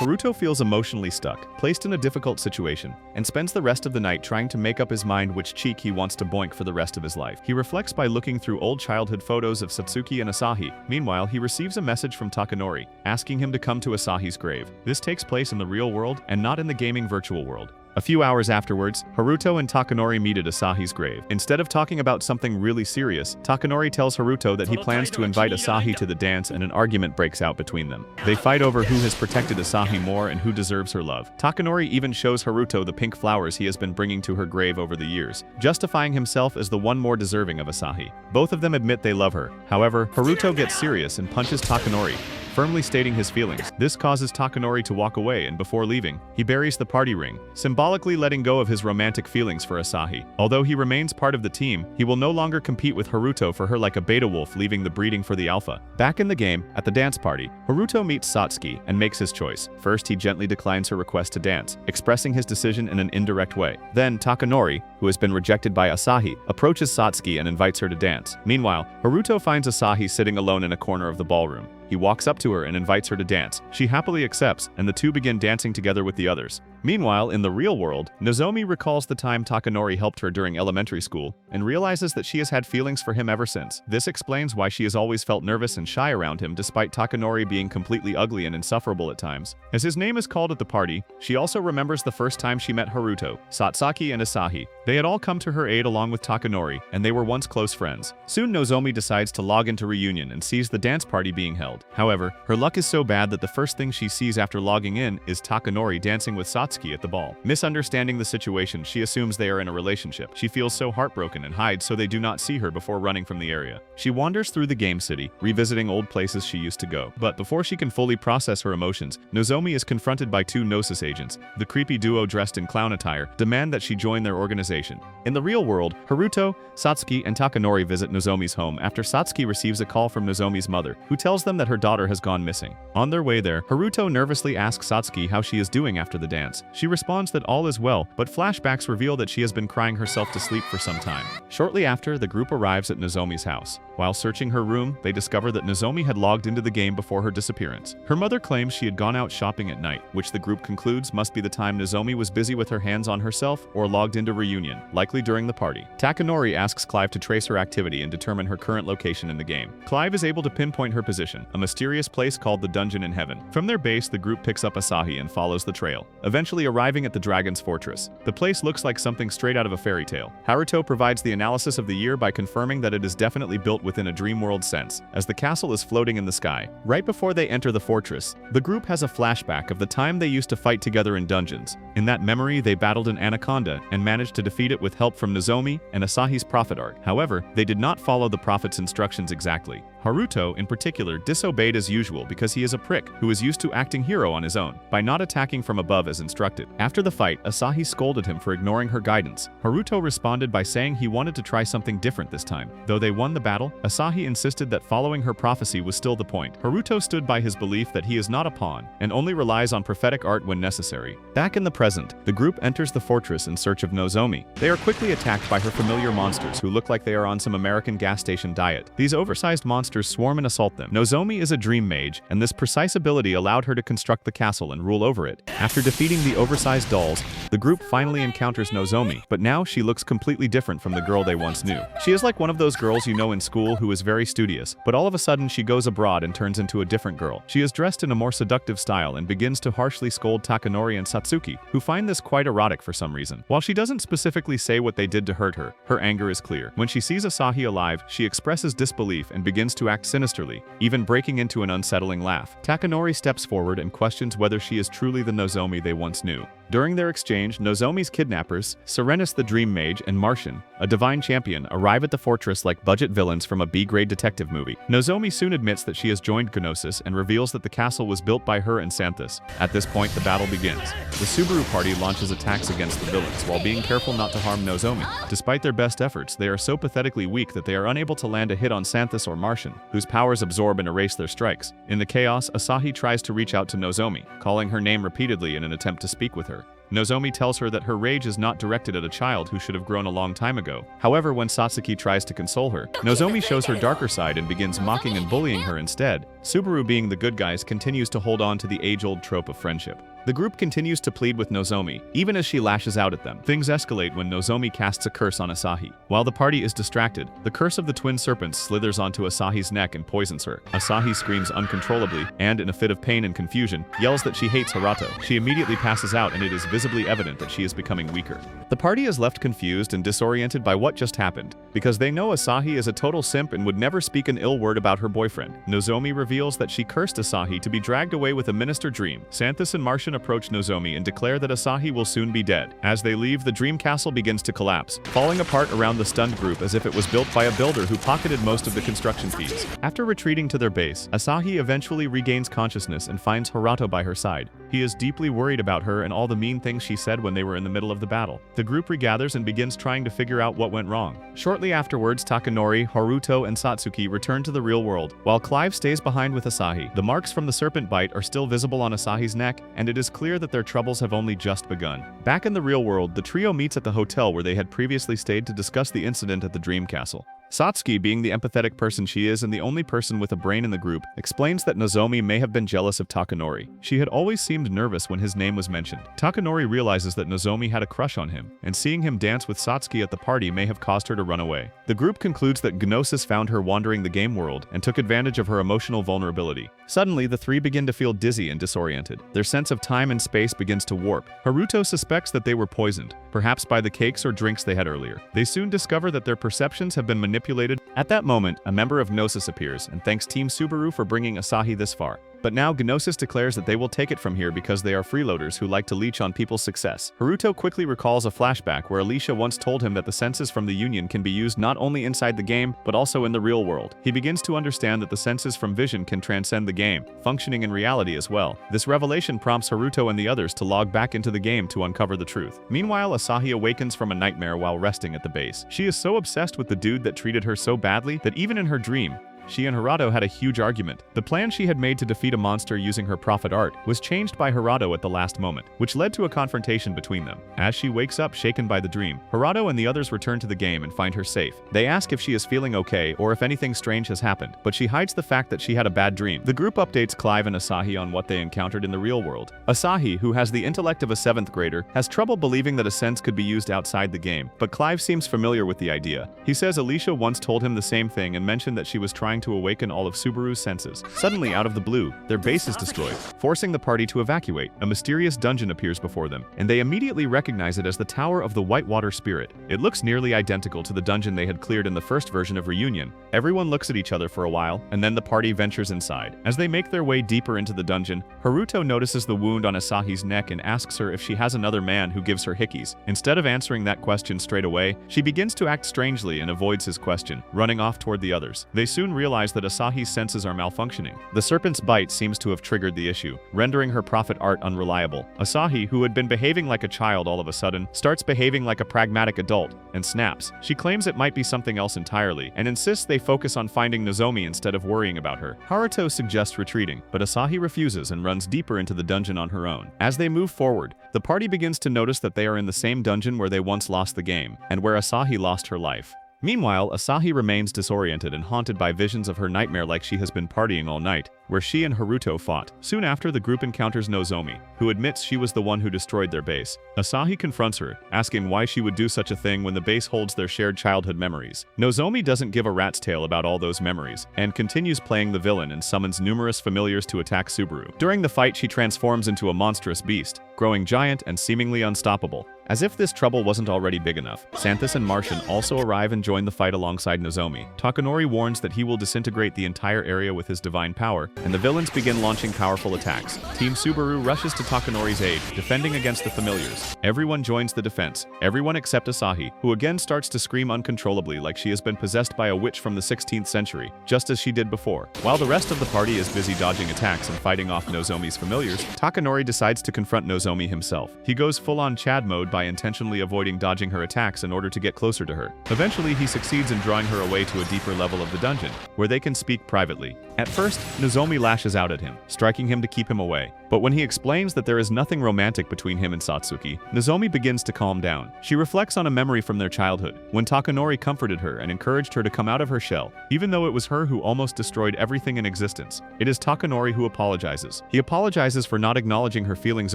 Haruto feels emotionally stuck, placed in a difficult situation, and spends the rest of the night trying to make up his mind which cheek he wants to boink for the rest of his life. He reflects by looking through old childhood photos of Satsuki and Asahi. Meanwhile, he receives a message from Takanori, asking him to come to Asahi's grave. This takes place in the real world and not in the gaming virtual world. A few hours afterwards, Haruto and Takanori meet at Asahi's grave. Instead of talking about something really serious, Takanori tells Haruto that he plans to invite Asahi to the dance, and an argument breaks out between them. They fight over who has protected Asahi more and who deserves her love. Takanori even shows Haruto the pink flowers he has been bringing to her grave over the years, justifying himself as the one more deserving of Asahi. Both of them admit they love her. However, Haruto gets serious and punches Takanori, firmly stating his feelings. This causes Takanori to walk away, and before leaving, he buries the party ring, symbolically letting go of his romantic feelings for Asahi. Although he remains part of the team, he will no longer compete with Haruto for her like a beta wolf, leaving the breeding for the alpha. Back in the game, at the dance party, Haruto meets Satsuki and makes his choice. First, he gently declines her request to dance, expressing his decision in an indirect way. Then, Takanori, who has been rejected by Asahi, approaches Satsuki and invites her to dance. Meanwhile, Haruto finds Asahi sitting alone in a corner of the ballroom. He walks up to her and invites her to dance. She happily accepts, and the two begin dancing together with the others. Meanwhile, in the real world, Nozomi recalls the time Takanori helped her during elementary school and realizes that she has had feelings for him ever since. This explains why she has always felt nervous and shy around him despite Takanori being completely ugly and insufferable at times. As his name is called at the party, she also remembers the first time she met Haruto, Satsuki, and Asahi. They had all come to her aid along with Takanori, and they were once close friends. Soon Nozomi decides to log into Reunion and sees the dance party being held. However, her luck is so bad that the first thing she sees after logging in is Takanori dancing with Satsuki at the ball. Misunderstanding the situation, she assumes they are in a relationship. She feels so heartbroken and hides so they do not see her before running from the area. She wanders through the game city, revisiting old places she used to go. But before she can fully process her emotions, Nozomi is confronted by two Gnosis agents. The creepy duo dressed in clown attire demand that she join their organization. In the real world, Haruto, Satsuki, and Takanori visit Nozomi's home after Satsuki receives a call from Nozomi's mother, who tells them that her daughter has gone missing. On their way there, Haruto nervously asks Satsuki how she is doing after the dance. She responds that all is well, but flashbacks reveal that she has been crying herself to sleep for some time. Shortly after, the group arrives at Nozomi's house. While searching her room, they discover that Nozomi had logged into the game before her disappearance. Her mother claims she had gone out shopping at night, which the group concludes must be the time Nozomi was busy with her hands on herself or logged into Reunion, likely during the party. Takanori asks Clive to trace her activity and determine her current location in the game. Clive is able to pinpoint her position, a mysterious place called the Dungeon in Heaven. From their base, the group picks up Asahi and follows the trail, eventually arriving at the Dragon's Fortress. The place looks like something straight out of a fairy tale. Haruto provides the analysis of the year by confirming that it is definitely built within a dream world sense, as the castle is floating in the sky. Right before they enter the fortress, the group has a flashback of the time they used to fight together in dungeons. In that memory, they battled an anaconda and managed to defeat it with help from Nozomi and Asahi's prophet art. However, they did not follow the prophet's instructions exactly. Haruto, in particular, disobeyed as usual because he is a prick who is used to acting hero on his own, by not attacking from above as instructed. After the fight, Asahi scolded him for ignoring her guidance. Haruto responded by saying he wanted to try something different this time. Though they won the battle, Asahi insisted that following her prophecy was still the point. Haruto stood by his belief that he is not a pawn, and only relies on prophetic art when necessary. Back in the present, the group enters the fortress in search of Nozomi. They are quickly attacked by her familiar monsters who look like they are on some American gas station diet. These oversized monsters swarm and assault them. Nozomi is a dream mage, and this precise ability allowed her to construct the castle and rule over it. After defeating the oversized dolls, the group finally encounters Nozomi, but now she looks completely different from the girl they once knew. She is like one of those girls you know in school who is very studious, but all of a sudden she goes abroad and turns into a different girl. She is dressed in a more seductive style and begins to harshly scold Takanori and Satsuki, who find this quite erotic for some reason. While she doesn't specifically say what they did to hurt her, her anger is clear. When she sees Asahi alive, she expresses disbelief and begins to act sinisterly, even breaking into an unsettling laugh. Takanori steps forward and questions whether she is truly the Nozomi they once knew. During their exchange, Nozomi's kidnappers, Serenus the Dream Mage and Martian, a divine champion, arrive at the fortress like budget villains from a B-grade detective movie. Nozomi soon admits that she has joined Gnosis and reveals that the castle was built by her and Xanthus. At this point, the battle begins. The Subaru party launches attacks against the villains while being careful not to harm Nozomi. Despite their best efforts, they are so pathetically weak that they are unable to land a hit on Xanthus or Martian, whose powers absorb and erase their strikes. In the chaos, Asahi tries to reach out to Nozomi, calling her name repeatedly in an attempt to speak with her. Nozomi tells her that her rage is not directed at a child who should have grown a long time ago. However, when Satsuki tries to console her, Nozomi shows her darker side and begins mocking and bullying her instead. Subaru, being the good guys, continues to hold on to the age-old trope of friendship. The group continues to plead with Nozomi, even as she lashes out at them. Things escalate when Nozomi casts a curse on Asahi. While the party is distracted, the curse of the twin serpents slithers onto Asahi's neck and poisons her. Asahi screams uncontrollably and, in a fit of pain and confusion, yells that she hates Harato. She immediately passes out and it is visibly evident that she is becoming weaker. The party is left confused and disoriented by what just happened, because they know Asahi is a total simp and would never speak an ill word about her boyfriend. Nozomi reveals that she cursed Asahi to be dragged away with a minister dream. Xanthus and Martian approach Nozomi and declare that Asahi will soon be dead. As they leave, the dream castle begins to collapse, falling apart around the stunned group as if it was built by a builder who pocketed most of the construction fees. After retreating to their base, Asahi eventually regains consciousness and finds Harato by her side. He is deeply worried about her and all the mean things she said when they were in the middle of the battle. The group regathers and begins trying to figure out what went wrong. Shortly afterwards, Takanori, Haruto, and Satsuki return to the real world, while Clive stays behind with Asahi. The marks from the serpent bite are still visible on Asahi's neck, and it is clear that their troubles have only just begun. Back in the real world, the trio meets at the hotel where they had previously stayed to discuss the incident at the Dream Castle. Satsuki, being the empathetic person she is and the only person with a brain in the group, explains that Nozomi may have been jealous of Takanori. She had always seemed nervous when his name was mentioned. Takanori realizes that Nozomi had a crush on him, and seeing him dance with Satsuki at the party may have caused her to run away. The group concludes that Gnosis found her wandering the game world and took advantage of her emotional vulnerability. Suddenly, the three begin to feel dizzy and disoriented. Their sense of time and space begins to warp. Haruto suspects that they were poisoned, perhaps by the cakes or drinks they had earlier. They soon discover that their perceptions have been manipulated. At that moment, a member of Gnosis appears and thanks Team Subaru for bringing Asahi this far. But now Gnosis declares that they will take it from here because they are freeloaders who like to leech on people's success. Haruto quickly recalls a flashback where Alicia once told him that the senses from the Union can be used not only inside the game, but also in the real world. He begins to understand that the senses from vision can transcend the game, functioning in reality as well. This revelation prompts Haruto and the others to log back into the game to uncover the truth. Meanwhile, Asahi awakens from a nightmare while resting at the base. She is so obsessed with the dude that treated her so badly that even in her dream, she and Harato had a huge argument. The plan she had made to defeat a monster using her prophet art was changed by Harato at the last moment, which led to a confrontation between them. As she wakes up shaken by the dream, Harato and the others return to the game and find her safe. They ask if she is feeling okay or if anything strange has happened, but she hides the fact that she had a bad dream. The group updates Clive and Asahi on what they encountered in the real world. Asahi, who has the intellect of a 7th grader, has trouble believing that a sense could be used outside the game, but Clive seems familiar with the idea. He says Alicia once told him the same thing and mentioned that she was trying to awaken all of Subaru's senses. Suddenly, out of the blue, their base is destroyed, forcing the party to evacuate. A mysterious dungeon appears before them, and they immediately recognize it as the Tower of the Whitewater Spirit. It looks nearly identical to the dungeon they had cleared in the first version of Reunion. Everyone looks at each other for a while, and then the party ventures inside. As they make their way deeper into the dungeon, Haruto notices the wound on Asahi's neck and asks her if she has another man who gives her hickeys. Instead of answering that question straight away, she begins to act strangely and avoids his question, running off toward the others. They soon realize that Asahi's senses are malfunctioning. The serpent's bite seems to have triggered the issue, rendering her prophet art unreliable. Asahi, who had been behaving like a child all of a sudden, starts behaving like a pragmatic adult and snaps. She claims it might be something else entirely and insists they focus on finding Nozomi instead of worrying about her. Haruto suggests retreating, but Asahi refuses and runs deeper into the dungeon on her own. As they move forward, the party begins to notice that they are in the same dungeon where they once lost the game, and where Asahi lost her life. Meanwhile, Asahi remains disoriented and haunted by visions of her nightmare like she has been partying all night, where she and Haruto fought. Soon after, the group encounters Nozomi, who admits she was the one who destroyed their base. Asahi confronts her, asking why she would do such a thing when the base holds their shared childhood memories. Nozomi doesn't give a rat's tail about all those memories, and continues playing the villain and summons numerous familiars to attack Subaru. During the fight, she transforms into a monstrous beast, growing giant and seemingly unstoppable. As if this trouble wasn't already big enough, Xanthus and Martian also arrive and join the fight alongside Nozomi. Takanori warns that he will disintegrate the entire area with his divine power, and the villains begin launching powerful attacks. Team Subaru rushes to Takanori's aid, defending against the familiars. Everyone joins the defense, everyone except Asahi, who again starts to scream uncontrollably like she has been possessed by a witch from the 16th century, just as she did before. While the rest of the party is busy dodging attacks and fighting off Nozomi's familiars, Takanori decides to confront Nozomi himself. He goes full-on Chad mode by intentionally avoiding dodging her attacks in order to get closer to her. Eventually, he succeeds in drawing her away to a deeper level of the dungeon, where they can speak privately. At first, Nozomi lashes out at him, striking him to keep him away. But when he explains that there is nothing romantic between him and Satsuki, Nozomi begins to calm down. She reflects on a memory from their childhood, when Takanori comforted her and encouraged her to come out of her shell, even though it was her who almost destroyed everything in existence. It is Takanori who apologizes. He apologizes for not acknowledging her feelings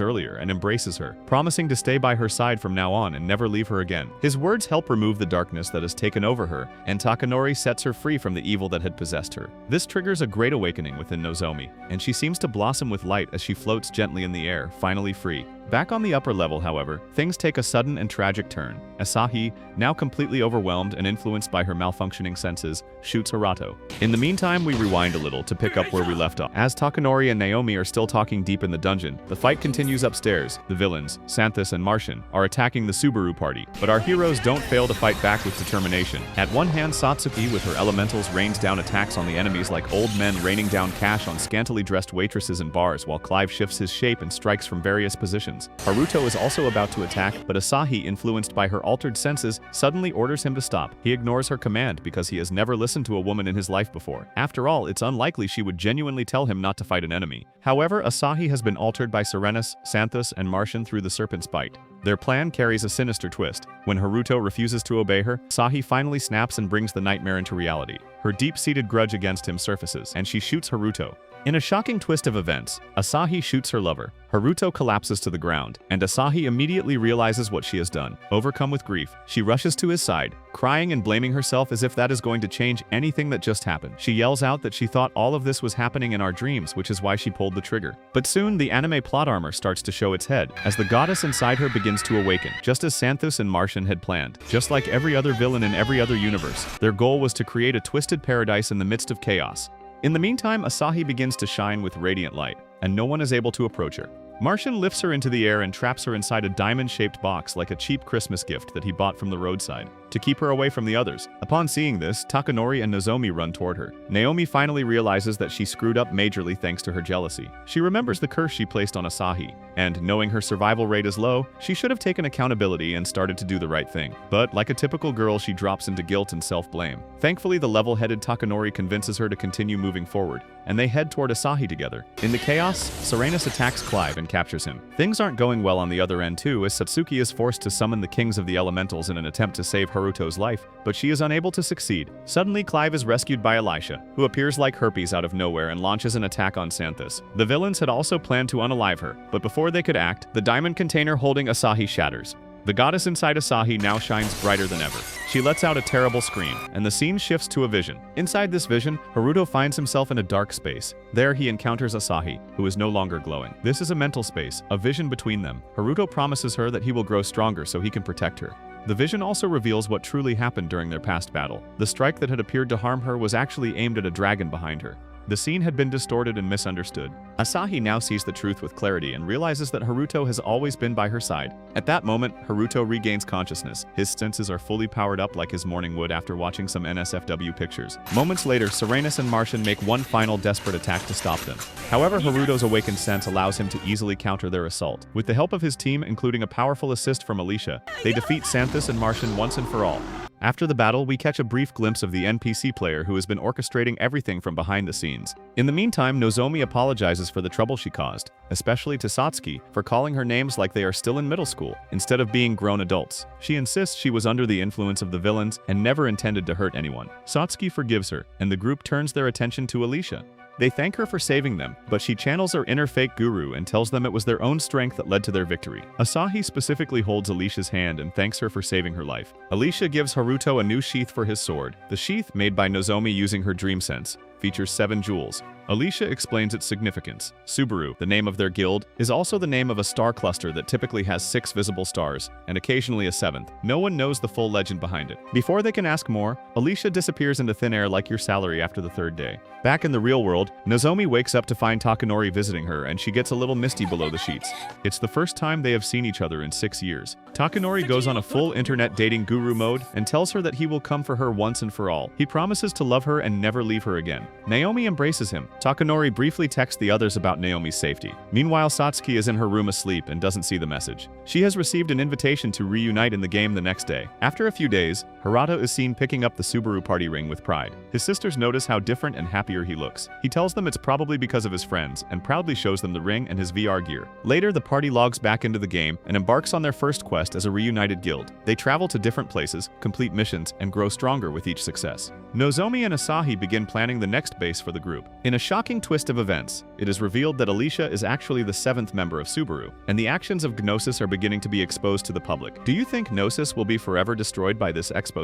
earlier and embraces her, promising to stay by her side from now on and never leave her again. His words help remove the darkness that has taken over her, and Takanori sets her free from the evil that had possessed her. This triggers a great awakening within Nozomi, and she seems to blossom with light as she floats gently in the air, finally free. Back on the upper level, however, things take a sudden and tragic turn. Asahi, now completely overwhelmed and influenced by her malfunctioning senses, shoots Harato. In the meantime, we rewind a little to pick up where we left off. As Takanori and Naomi are still talking deep in the dungeon, the fight continues upstairs. The villains, Xanthus and Martian, are attacking the Subaru party, but our heroes don't fail to fight back with determination. At one hand, Satsuki with her elementals rains down attacks on the enemies like old men raining down cash on scantily dressed waitresses in bars, while Clive shifts his shape and strikes from various positions. Haruto is also about to attack, but Asahi, influenced by her altered senses, suddenly orders him to stop. He ignores her command because he has never listened to a woman in his life before. After all, it's unlikely she would genuinely tell him not to fight an enemy. However, Asahi has been altered by Serenus, Xanthus, and Martian through the Serpent's Bite. Their plan carries a sinister twist. When Haruto refuses to obey her, Asahi finally snaps and brings the nightmare into reality. Her deep-seated grudge against him surfaces, and she shoots Haruto. In a shocking twist of events, Asahi shoots her lover. Haruto collapses to the ground, and Asahi immediately realizes what she has done. Overcome with grief, she rushes to his side, crying and blaming herself as if that is going to change anything that just happened. She yells out that she thought all of this was happening in our dreams, which is why she pulled the trigger. But soon, the anime plot armor starts to show its head, as the goddess inside her begins to awaken, just as Xanthus and Martian had planned. Just like every other villain in every other universe, their goal was to create a twisted paradise in the midst of chaos. In the meantime, Asahi begins to shine with radiant light, and no one is able to approach her. Martian lifts her into the air and traps her inside a diamond-shaped box like a cheap Christmas gift that he bought from the roadside, to keep her away from the others. Upon seeing this, Takanori and Nozomi run toward her. Naomi finally realizes that she screwed up majorly thanks to her jealousy. She remembers the curse she placed on Asahi, and knowing her survival rate is low, she should have taken accountability and started to do the right thing. But like a typical girl, she drops into guilt and self-blame. Thankfully, the level-headed Takanori convinces her to continue moving forward, and they head toward Asahi together. In the chaos, Serenus attacks Clive and captures him. Things aren't going well on the other end too, as Satsuki is forced to summon the kings of the elementals in an attempt to save Haruto's life, but she is unable to succeed. Suddenly, Clive is rescued by Elisha, who appears like herpes out of nowhere and launches an attack on Xanthus. The villains had also planned to unalive her, but before they could act, the diamond container holding Asahi shatters. The goddess inside Asahi now shines brighter than ever. She lets out a terrible scream, and the scene shifts to a vision. Inside this vision, Haruto finds himself in a dark space. There he encounters Asahi, who is no longer glowing. This is a mental space, a vision between them. Haruto promises her that he will grow stronger so he can protect her. The vision also reveals what truly happened during their past battle. The strike that had appeared to harm her was actually aimed at a dragon behind her. The scene had been distorted and misunderstood. Asahi now sees the truth with clarity and realizes that Haruto has always been by her side. At that moment, Haruto regains consciousness. His senses are fully powered up like his morning wood after watching some NSFW pictures. Moments later, Serenus and Martian make one final desperate attack to stop them. However, Haruto's awakened sense allows him to easily counter their assault. With the help of his team, including a powerful assist from Elisha, they defeat Xanthus and Martian once and for all. After the battle, we catch a brief glimpse of the NPC player who has been orchestrating everything from behind the scenes. In the meantime, Nozomi apologizes for the trouble she caused, especially to Satsuki for calling her names like they are still in middle school, instead of being grown adults. She insists she was under the influence of the villains and never intended to hurt anyone. Satsuki forgives her, and the group turns their attention to Elisha. They thank her for saving them, but she channels her inner fake guru and tells them it was their own strength that led to their victory. Asahi specifically holds Elisha's hand and thanks her for saving her life. Elisha gives Haruto a new sheath for his sword. The sheath, made by Nozomi using her dream sense, features 7 jewels. Alicia explains its significance. Subaru, the name of their guild, is also the name of a star cluster that typically has 6 visible stars, and occasionally a 7th. No one knows the full legend behind it. Before they can ask more, Alicia disappears into thin air like your salary after the 3rd day. Back in the real world, Nozomi wakes up to find Takanori visiting her, and she gets a little misty below the sheets. It's the first time they have seen each other in 6 years. Takanori goes on a full internet dating guru mode and tells her that he will come for her once and for all. He promises to love her and never leave her again. Naomi embraces him. Takanori briefly texts the others about Naomi's safety. Meanwhile, Satsuki is in her room asleep and doesn't see the message. She has received an invitation to reunite in the game the next day. After a few days, Hirata is seen picking up the Subaru party ring with pride. His sisters notice how different and happier he looks. He tells them it's probably because of his friends and proudly shows them the ring and his VR gear. Later, the party logs back into the game and embarks on their first quest as a reunited guild. They travel to different places, complete missions, and grow stronger with each success. Nozomi and Asahi begin planning the next base for the group. In a shocking twist of events, it is revealed that Alicia is actually the 7th member of Subaru, and the actions of Gnosis are beginning to be exposed to the public. Do you think Gnosis will be forever destroyed by this expose,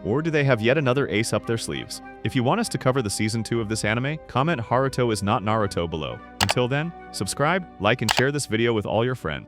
or do they have yet another ace up their sleeves? If you want us to cover the season 2 of this anime, comment Haruto is not Naruto below. Until then, subscribe, like, and share this video with all your friends.